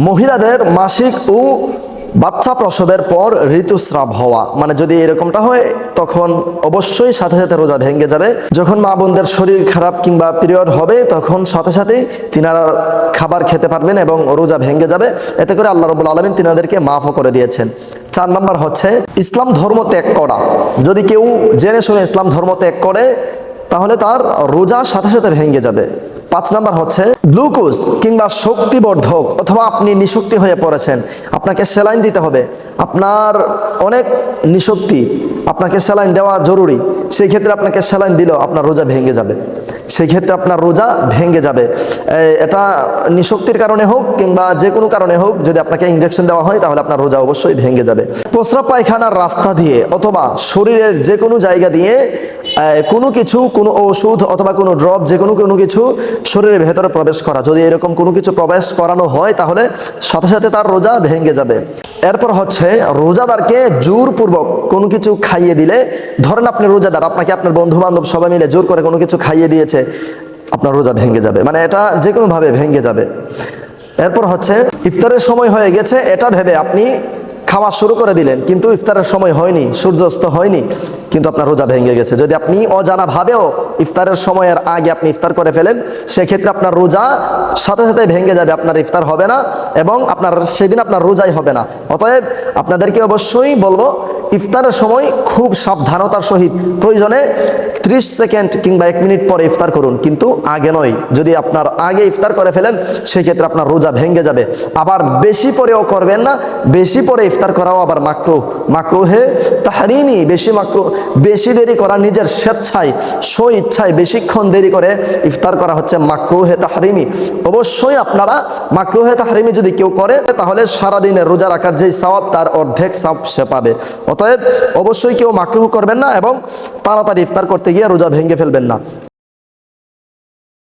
মহিলাদের মাসিক ও বাচ্চা প্রসবের পর ঋতুস্রাব হওয়া, মানে যদি এরকমটা হয় তখন অবশ্যই সাথে সাথে রোজা ভেঙে যাবে। যখন মা বোনদের শরীর খারাপ কিংবা পিরিয়ড হবে তখন সাথে সাথেই তিনারা খাবার খেতে পারবেন এবং রোজা ভেঙে যাবে। এতে করে আল্লাহ রাব্বুল আলামিন তিনাদেরকে মাফও করে দিয়েছেন। 4 নম্বর হচ্ছে ইসলাম ধর্ম ত্যাগ করা। যদি কেউ জেনে শুনে ইসলাম ধর্ম ত্যাগ করে তাহলে তার রোজা সাথে সাথে ভেঙে যাবে। 5 নম্বর হচ্ছে গ্লুকোজ কিংবা শক্তিবর্ধক, অথবা আপনি নিশক্তি হয়ে পড়েছেন, আপনাকে স্যালাইন দিতে হবে, আপনার অনেক নিশক্তি, আপনাকে স্যালাইন দেওয়া জরুরি, সেই ক্ষেত্রে আপনাকে স্যালাইন দিলেও আপনার রোজা ভেঙে যাবে। সেই ক্ষেত্রে আপনার রোজা ভেঙে যাবে। এটা নিশক্তির কারণে হোক কিংবা যে কোনো কারণে হোক, যদি আপনাকে ইনজেকশন দেওয়া হয় তাহলে আপনার রোজা অবশ্যই ভেঙে যাবে। প্রস্রাব পায়খানার রাস্তা দিয়ে অথবা শরীরের যে কোনো জায়গা দিয়ে কোনো কিছু, কোনো ওষুধ অথবা কোনো ড্রপ, যে কোনো কিছু শরীরের ভেতরে প্রবেশ করা, যদি এরকম কোনো কিছু প্রবেশ করানো হয় তাহলে সাথে সাথে তার রোজা ভেঙে যাবে। এরপর হচ্ছে রোজাদারকে জোরপূর্বক কোনো কিছু খাইয়ে দিলে, ধরেন আপনি রোজাদার, আপনাকে আপনার বন্ধু বান্ধব সবাই মিলে জোর করে কোনো কিছু খাইয়ে দিয়েছে, আপনার রোজা ভেঙে যাবে, মানে এটা যে কোনোভাবে ভেঙে যাবে। এরপর হচ্ছে ইফতারের সময় হয়ে গেছে এটা ভেবে আপনি খাওয়া শুরু করে দিলেন, কিন্তু ইফতারের সময় হয়নি, সূর্যাস্ত হয়নি, কিন্তু আপনার রোজা ভেঙে গেছে। যদি আপনি অজানাভাবেও ইফতারের সময়ের আগে আপনি ইফতার করে ফেলেন, সেক্ষেত্রে আপনার রোজা সাথে সাথে ভেঙে যাবে, আপনার ইফতার হবে না এবং আপনার সেদিন আপনার রোজাই হবে না। অতএব আপনাদেরকে অবশ্যই বলবো, ইফতারের সময় খুব সাবধানতার সহিত, প্রয়োজনে 30 সেকেন্ড কিংবা 1 মিনিট পরে ইফতার করুন, কিন্তু আগে নয়। যদি আপনার আগে ইফতার করে ফেলেন সেক্ষেত্রে আপনার রোজা ভেঙে যাবে। আবার বেশি পরেও করবেন না, বেশি পরে ইফতার করাও আবার মাকরুহে তাহরিমি, বেশি দেরি করা, নিজের স্বেচ্ছায় স্ব ইচ্ছায় বেশিক্ষণ দেরি করে ইফতার করা হচ্ছে মাকরুহে তাহরিমি। অবশ্যই আপনারা মাকরুহে তাহরিমি যদি কেউ করে তাহলে সারাদিনের রোজা রাখার যেই সওয়াব তার অর্ধেক সওয়াব সে পাবে। অতএব অবশ্যই কেউ মাকরুহ করবেন না এবং তাড়াতাড়ি ইফতার করতে গিয়ে রোজা ভেঙে ফেলবেন না।